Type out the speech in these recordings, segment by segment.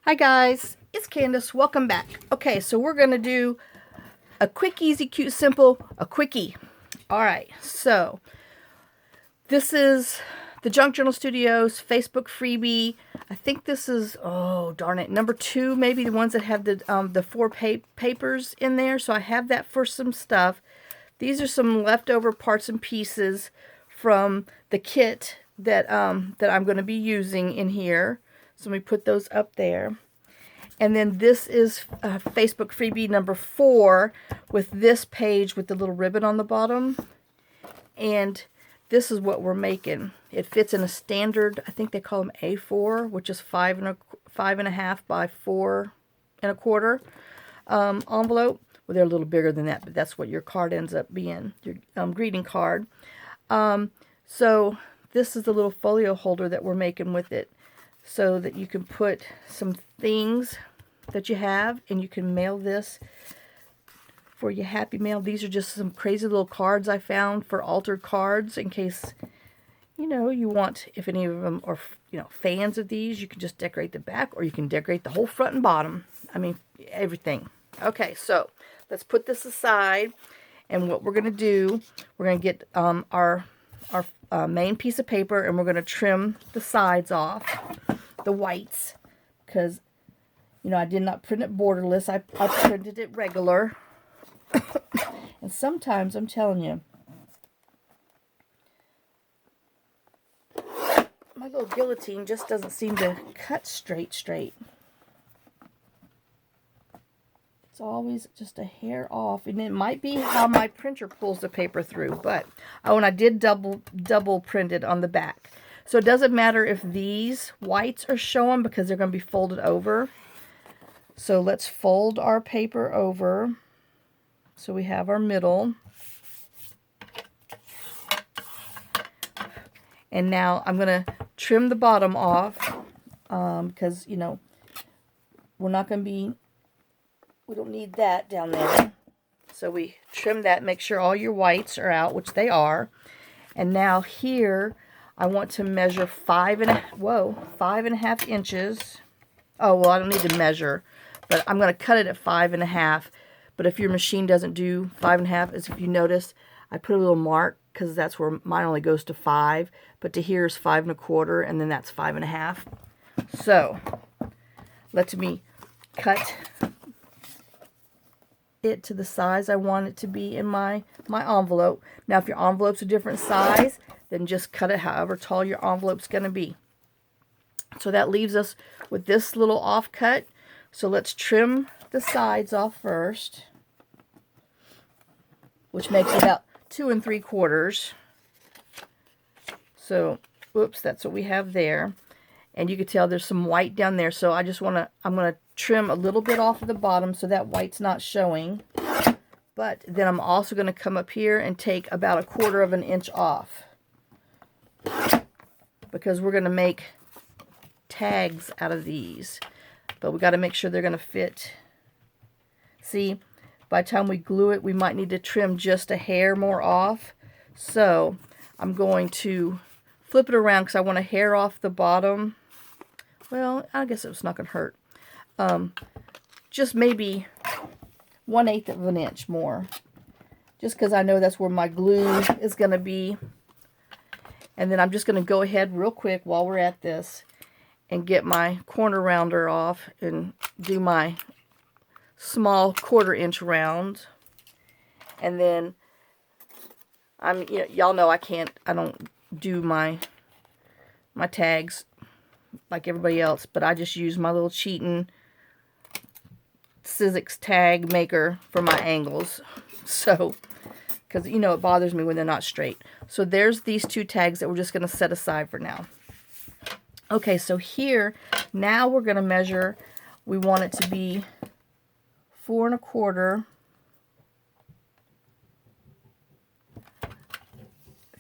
Hi guys, it's Candace. Welcome back. Okay, so we're going to do a quick, easy, cute, simple, a quickie. Alright, so this is the Junk Journal Studios Facebook freebie. I think this is, oh darn it, number 2, maybe the ones that have the 4 papers in there. So I have that for some stuff. These are some leftover parts and pieces from the kit that that I'm going to be using in here. So let me put those up there. And then this is Facebook freebie number 4 with this page with the little ribbon on the bottom. And this is what we're making. It fits in a standard, I think they call them A4, which is 5.5 by 4.25 envelope. Well, they're a little bigger than that, but that's what your card ends up being, your greeting card. So this is the little folio holder that we're making with it, so that you can put some things that you have, and you can mail this for your happy mail. These are just some crazy little cards I found for altered cards, in case, you know, you want, if any of them are, you know, fans of these, you can just decorate the back, or you can decorate the whole front and bottom. I mean, everything. Okay, so let's put this aside, and what we're going to do, we're going to get our main piece of paper, and we're going to trim the sides off, the whites, because, you know, I did not print it borderless. I printed it regular. And sometimes, I'm telling you, my little guillotine just doesn't seem to cut straight. It's always just a hair off, and it might be how my printer pulls the paper through. But oh, and I did double print it on the back, so it doesn't matter if these whites are showing, because they're going to be folded over. So let's fold our paper over so we have our middle. And now I'm going to trim the bottom off, because, you know, we're not going to be, we don't need that down there. So we trim that, make sure all your whites are out, which they are. And now here, I want to measure 5.5 inches. Oh, well, I don't need to measure, but I'm going to cut it at 5.5. But if your machine doesn't do 5.5, as if you notice, I put a little mark, because that's where mine only goes to 5. But to here is 5.25, and then that's 5.5. So let me cut it to the size I want it to be in my envelope. Now, if your envelope's a different size, then just cut it however tall your envelope's going to be. So that leaves us with this little offcut. So let's trim the sides off first, which makes about 2 3/4. So, whoops, that's what we have there. And you can tell there's some white down there. So I'm going to trim a little bit off of the bottom so that white's not showing. But then I'm also going to come up here and take about 1/4 inch off, because we're going to make tags out of these. But we got to make sure they're going to fit. See, by the time we glue it, we might need to trim just a hair more off. So I'm going to flip it around, because I want a hair off the bottom. Well, I guess it's not going to hurt. Just maybe 1/8 of an inch more, just because I know that's where my glue is going to be. And then I'm just going to go ahead real quick while we're at this and get my corner rounder off and do my small 1/4 inch round. And then y'all know I don't do my tags like everybody else, but I just use my little cheating QECS tag maker for my angles. So, because, you know, it bothers me when they're not straight. So there's these 2 tags that we're just going to set aside for now. Okay, so here, now we're going to measure. We want it to be 4.25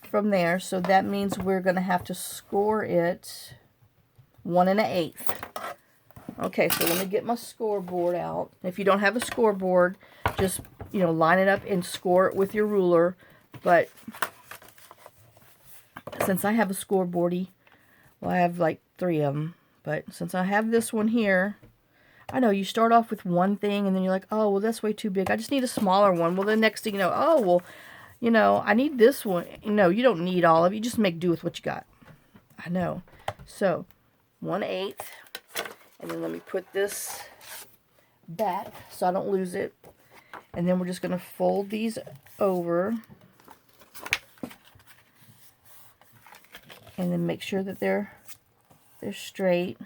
from there. So that means we're going to have to score it 1 1/8. Okay, so let me get my scoreboard out. If you don't have a scoreboard, just, you know, line it up and score it with your ruler. But since I have a scoreboardy, well, I have like 3 of them. But since I have this one here, I know you start off with one thing and then you're like, oh, well, that's way too big. I just need a smaller one. Well, the next thing you know, oh, well, you know, I need this one. No, you don't need all of it. You just make do with what you got. I know. So, 1/8. And then let me put this back so I don't lose it. And then we're just going to fold these over. And then make sure that they're straight.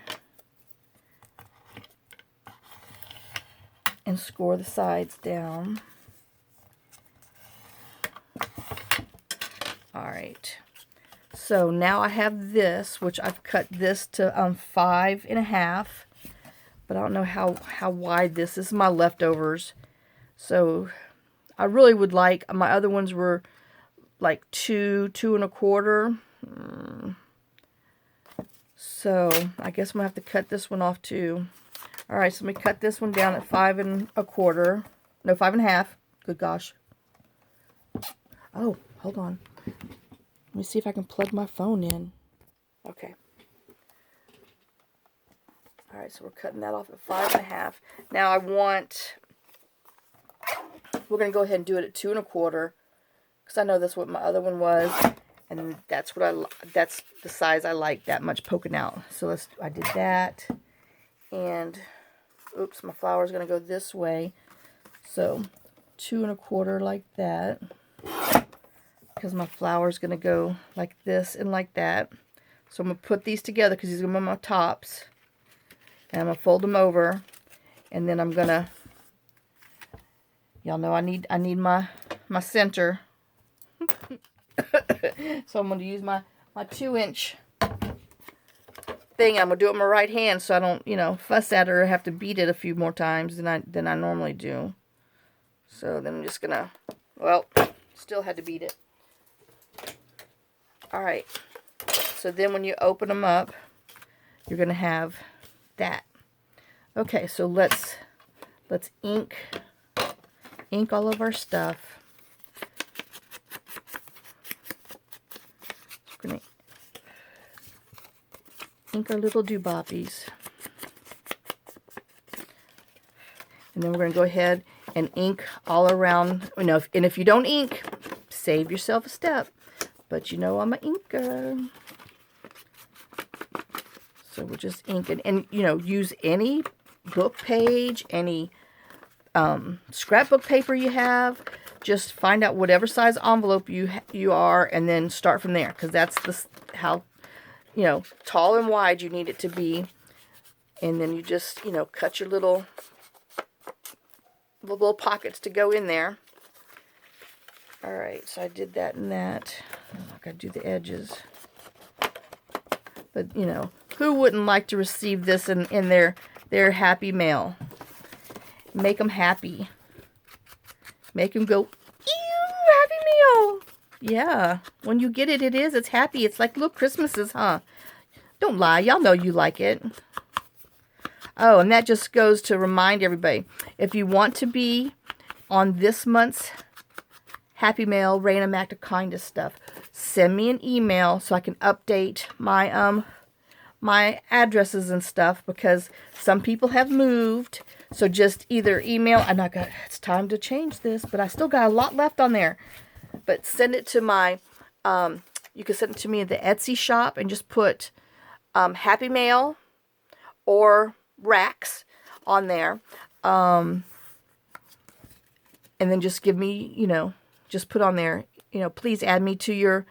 And score the sides down. Alright. So now I have this, which I've cut this to 5.5. But I don't know how wide this is. This is my leftovers. So I really would like, my other ones were like 2 1/4. So I guess I'm going to have to cut this one off too. Alright, so let me cut this one down at 5 1/4. No, 5.5. Good gosh. Oh, hold on. Let me see if I can plug my phone in. Okay. Alright, so we're cutting that off at 5.5. Now we're going to go ahead and do it at 2 1/4. Because I know that's what my other one was. And that's that's the size I like, that much poking out. So I did that. And, oops, my flower is going to go this way. So 2 1/4 like that. Because my flower is going to go like this and like that. So I'm going to put these together because these are going to be my tops. And I'm going to fold them over. And then I'm going to, y'all know I need my center. So I'm going to use my 2-inch thing. I'm going to do it with my right hand so I don't, you know, fuss at it or have to beat it a few more times than I normally do. So then I'm just going to, well, still had to beat it. Alright, so then when you open them up, you're going to have that. Okay, so let's ink all of our stuff. We're going to ink our little dooboppies. And then we're going to go ahead and ink all around. You know, and if you don't ink, save yourself a step. But you know I'm an inker. So we'll just ink it. And, you know, use any book page, any scrapbook paper you have. Just find out whatever size envelope you are and then start from there. Because that's how, you know, tall and wide you need it to be. And then you just, you know, cut your little pockets to go in there. Alright, so I did that and that. I gotta do the edges. But, you know, who wouldn't like to receive this in their happy mail? Make them happy. Make them go, ew, happy meal. Yeah, when you get it, it's happy. It's like little Christmases, huh? Don't lie, y'all know you like it. Oh, and that just goes to remind everybody, if you want to be on this month's Happy Mail, Random Act of Kindness stuff, send me an email so I can update my my addresses and stuff, because some people have moved. So just either email, and it's time to change this, but I still got a lot left on there. But send it to my, you can send it to me at the Etsy shop and just put Happy Mail or Racks on there. And then just give me, you know, just put on there, you know, please add me to your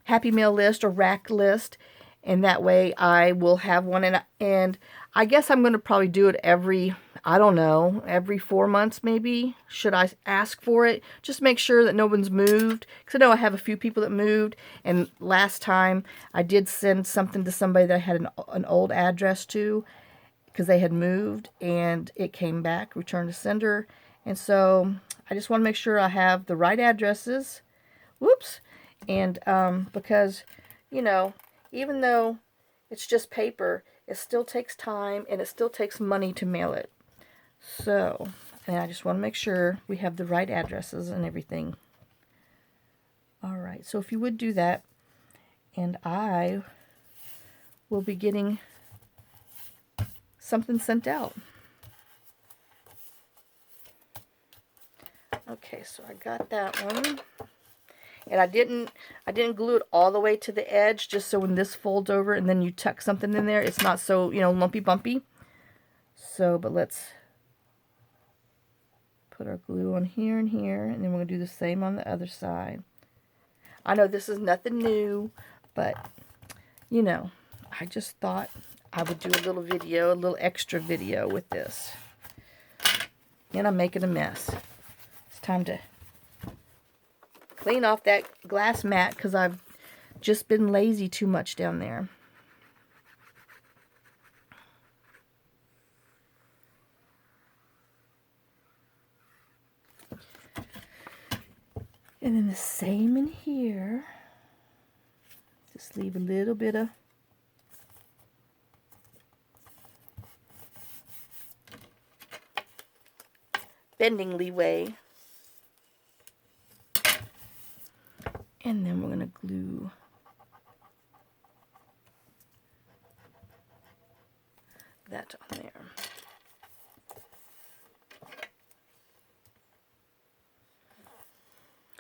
Happy Mail list or rack list, and that way I will have one. And I guess I'm going to probably do it every 4 months maybe. Should I ask for it? Just make sure that no one's moved, because I know I have a few people that moved, and last time I did send something to somebody that I had an old address to, because they had moved, and it came back, returned to sender. And so I just want to make sure I have the right addresses. Whoops. And because, you know, even though it's just paper, it still takes time and it still takes money to mail it. So, and I just want to make sure we have the right addresses and everything. Alright, so if you would do that, and I will be getting something sent out. Okay, so I got that one. And I didn't glue it all the way to the edge, just so when this folds over and then you tuck something in there, it's not so, you know, lumpy bumpy. So, but let's put our glue on here and here, and then we're going to do the same on the other side. I know this is nothing new, but, you know, I just thought I would do a little video, a little extra video with this. And I'm making a mess. It's time to clean off that glass mat because I've just been lazy too much down there. And then the same in here. Just leave a little bit of bending leeway. And then we're going to glue that on there.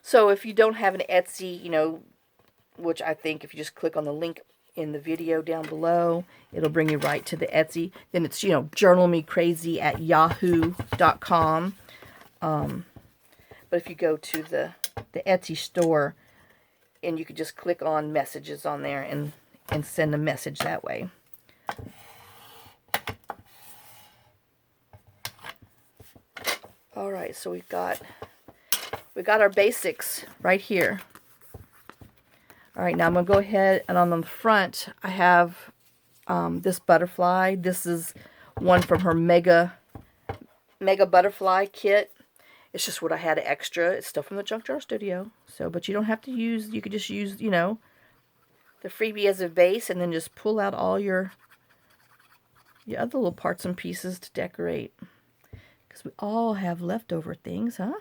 So if you don't have an Etsy, you know, which I think if you just click on the link in the video down below, it'll bring you right to the Etsy. Then it's, you know, journalmecrazy@yahoo.com. But if you go to the Etsy store, and you could just click on messages on there and send a message that way. All right, so we got our basics right here. All right, now I'm gonna go ahead and on the front I have this butterfly. This is one from her mega butterfly kit. It's just what I had extra. It's still from the Junk Journal Studio. So, but you don't have to use, you could just use, you know, the freebie as a base and then just pull out all your other little parts and pieces to decorate. Because we all have leftover things, huh?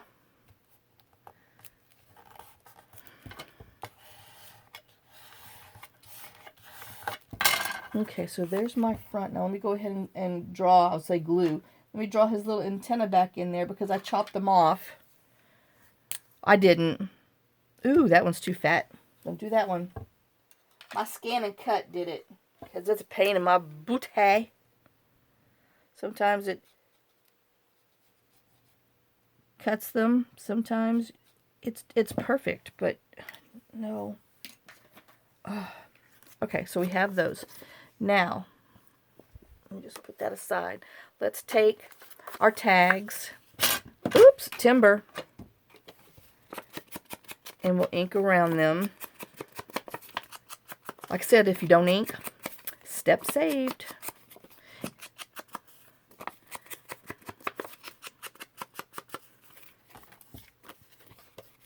Okay, so there's my front. Now let me go ahead and draw, I'll say glue. Let me draw his little antenna back in there because I chopped them off. I didn't. Ooh, that one's too fat. Don't do that one. My scan and cut did it. Because it's a pain in my booty. Sometimes it cuts them. Sometimes it's perfect, but no. Oh. Okay, so we have those. Now, let me just put that aside. Let's take our tags. Oops, timber. And we'll ink around them. Like I said, if you don't ink, step saved.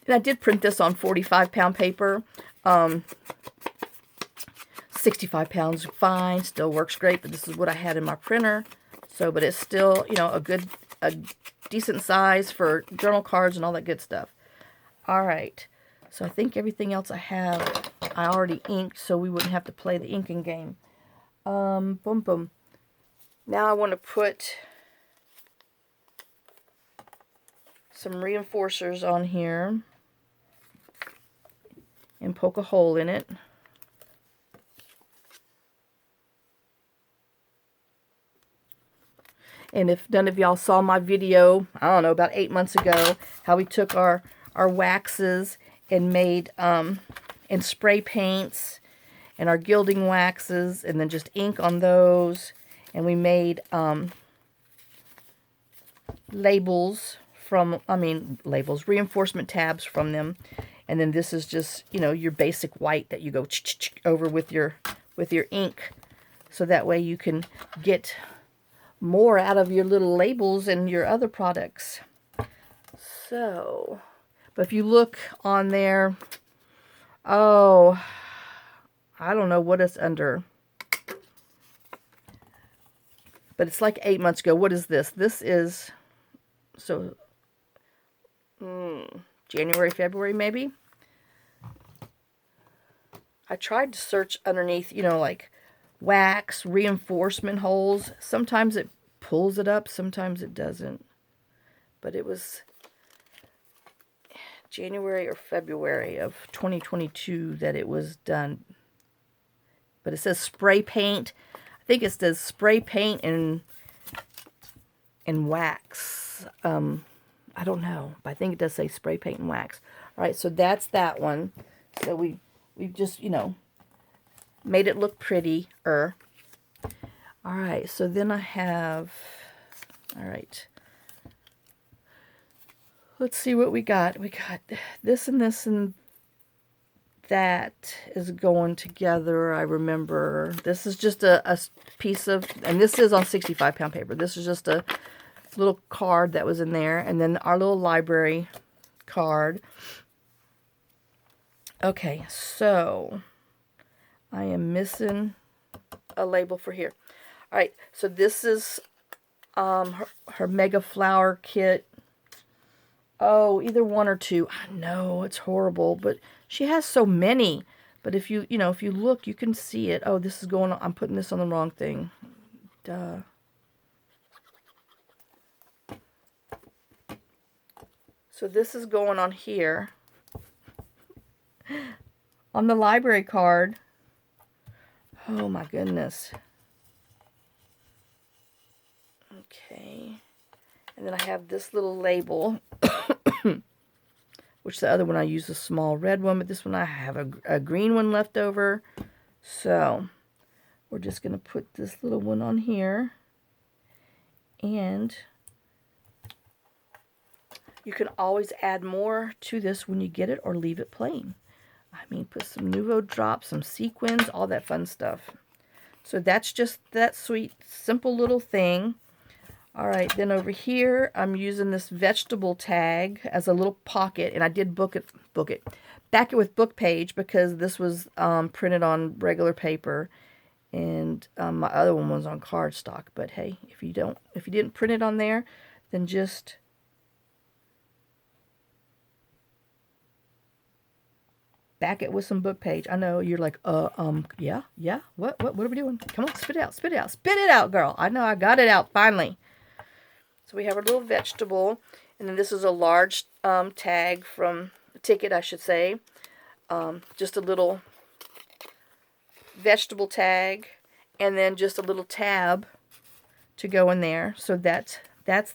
And I did print this on 45-pound paper. 65 pounds, fine, still works great, but this is what I had in my printer. So, but it's still, you know, a decent size for journal cards and all that good stuff. All right, so I think everything else I have, I already inked, so we wouldn't have to play the inking game. Boom, boom. Now I want to put some reinforcers on here and poke a hole in it. And if none of y'all saw my video, I don't know, about 8 months ago, how we took our waxes and made, and spray paints, and our gilding waxes, and then just ink on those, and we made, labels from, reinforcement tabs from them, and then this is just, you know, your basic white that you go over with your ink, so that way you can get more out of your little labels and your other products. So, but if you look on there, oh, I don't know what it's under, but it's like 8 months ago. What is this? This is, so, January, February, maybe. I tried to search underneath, you know, like wax reinforcement holes. Sometimes it pulls it up, sometimes it doesn't. But it was January or February of 2022 that it was done. But it says spray paint. I think it says spray paint and wax. I don't know, but I think it does say spray paint and wax. All right, so that's that one. So we've just, you know, made it look prettier. All right, so then I have, all right, let's see what we got. We got this and this and that is going together. I remember this is just a piece of, and this is on 65-pound paper. This is just a little card that was in there, and then our little library card. Okay, so I am missing a label for here. All right, so this is her Mega Flower Kit. Oh, either one or two. I know it's horrible, but she has so many. But if you know, if you look, you can see it. Oh, this is going on. I'm putting this on the wrong thing. Duh. So this is going on here. On the library card. Oh my goodness. Okay. And then I have this little label. Which the other one I used a small red one, but this one I have a green one left over. So we're just going to put this little one on here. And you can always add more to this when you get it or leave it plain. I mean, put some Nouveau drops, some sequins, all that fun stuff. So that's just that sweet, simple little thing. All right, then over here, I'm using this vegetable tag as a little pocket, and I did back it with book page because this was printed on regular paper, and my other one was on cardstock. But hey, if you didn't print it on there, then just back it with some book page. I know you're like, yeah, what are we doing? Come on, spit it out, girl. I know I got it out finally. So we have our little vegetable, and then this is a large tag from a ticket, I should say. Just a little vegetable tag, and then just a little tab to go in there. So that's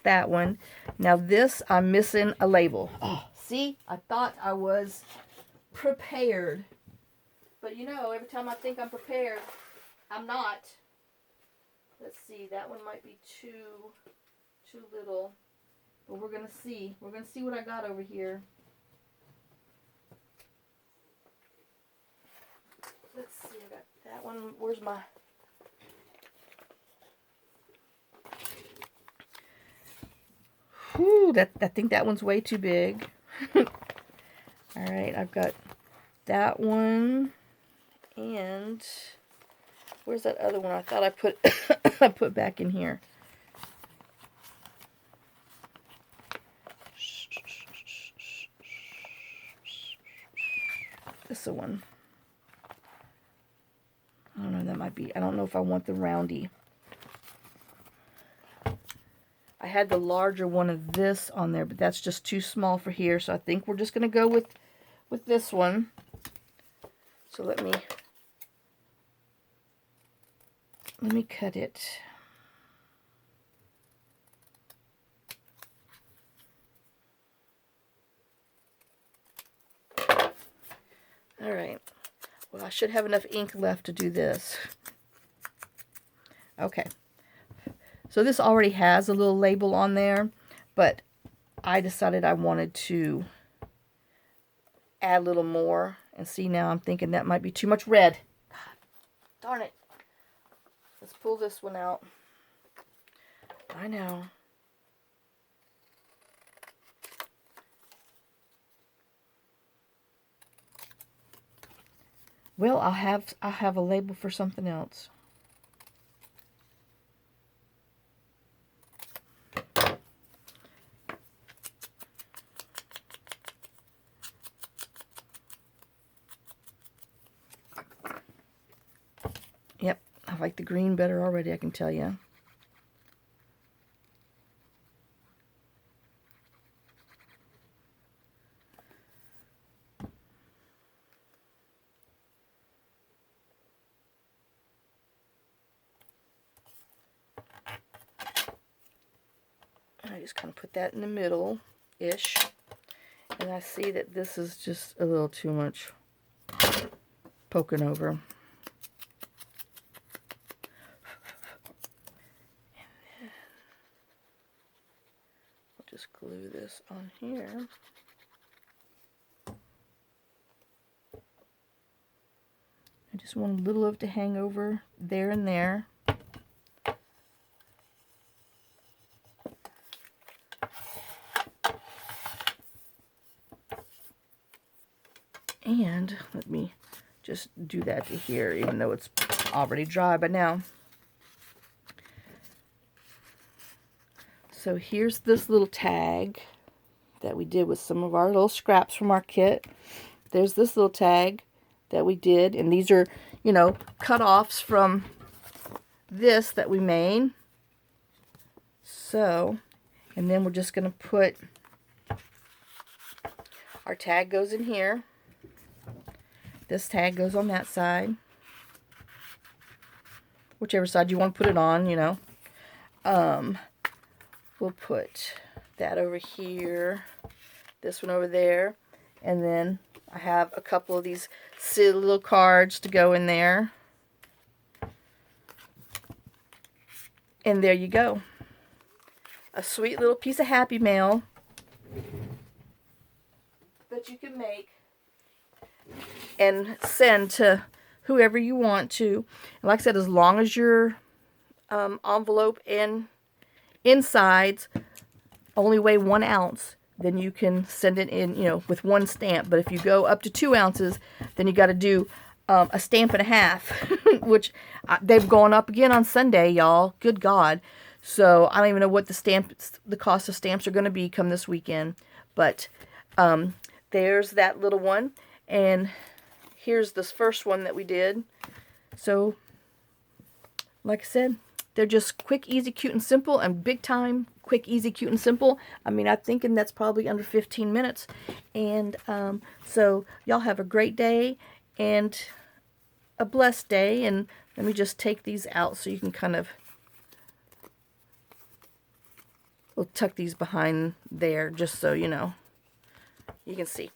that one. Now this, I'm missing a label. Oh, see, I thought I was prepared, but you know, every time I think I'm prepared, I'm not. Let's see, that one might be too little, but we're gonna see what I got over here. Let's see, I got that one. Where's my I think that one's way too big. All right, I've got that one, and where's that other one? I thought I put I put back in here. This is the one. I don't know, that might be, I don't know if I want the roundy. I had the larger one of this on there, but that's just too small for here, so I think we're just going to go with this one. So let me cut it. All right. Well, I should have enough ink left to do this. Okay. So this already has a little label on there, but I decided I wanted to add a little more. And see, now I'm thinking that might be too much red. God, darn it. Let's pull this one out. I know. Well, I'll have a label for something else. Yep, I like the green better already, I can tell you. I just kind of put that in the middle-ish. And I see that this is just a little too much poking over. And then I'll just glue this on here. I just want a little of it to hang over there and there. And let me just do that to here, even though it's already dry by now. So here's this little tag that we did with some of our little scraps from our kit. There's this little tag that we did, and these are, you know, cut-offs from this that we made. So, and then we're just going to put, our tag goes in here. This tag goes on that side. Whichever side you want to put it on, you know. We'll put that over here, this one over there, and then I have a couple of these silly little cards to go in there. And there you go. A sweet little piece of Happy Mail that you can make and send to whoever you want to. And like I said, as long as your envelope and insides only weigh 1 ounce, then you can send it in, you know, with 1 stamp. But if you go up to 2 ounces, then you got to do a stamp and a half, which they've gone up again on Sunday, y'all. Good God. So I don't even know what the cost of stamps are going to be come this weekend. But there's that little one. And here's this first one that we did. So, like I said, they're just quick, easy, cute, and simple, and big time, quick, easy, cute, and simple. I mean, I'm thinking that's probably under 15 minutes. And so y'all have a great day and a blessed day. And let me just take these out so you can kind of, we'll tuck these behind there just so you know, you can see.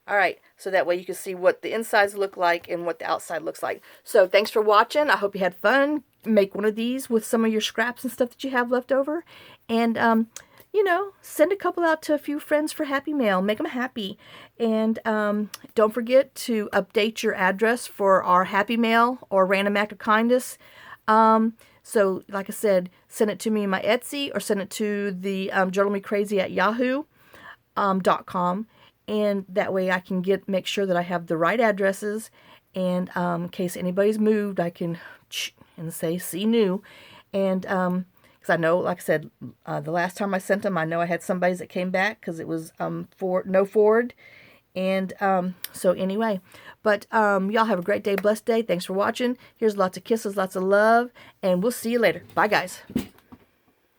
All right, so that way you can see what the insides look like and what the outside looks like. So thanks for watching. I hope you had fun. Make one of these with some of your scraps and stuff that you have left over. And, you know, send a couple out to a few friends for Happy Mail. Make them happy. And don't forget to update your address for our Happy Mail or Random Act of Kindness. So, like I said, send it to me in my Etsy or send it to the journalmecrazy@yahoo.com. And that way I can make sure that I have the right addresses. And in case anybody's moved, I can and say, see new. And because I know, like I said, the last time I sent them, I know I had somebody that came back because it was no forward. And so anyway, but y'all have a great day, blessed day. Thanks for watching. Here's lots of kisses, lots of love, and we'll see you later. Bye, guys.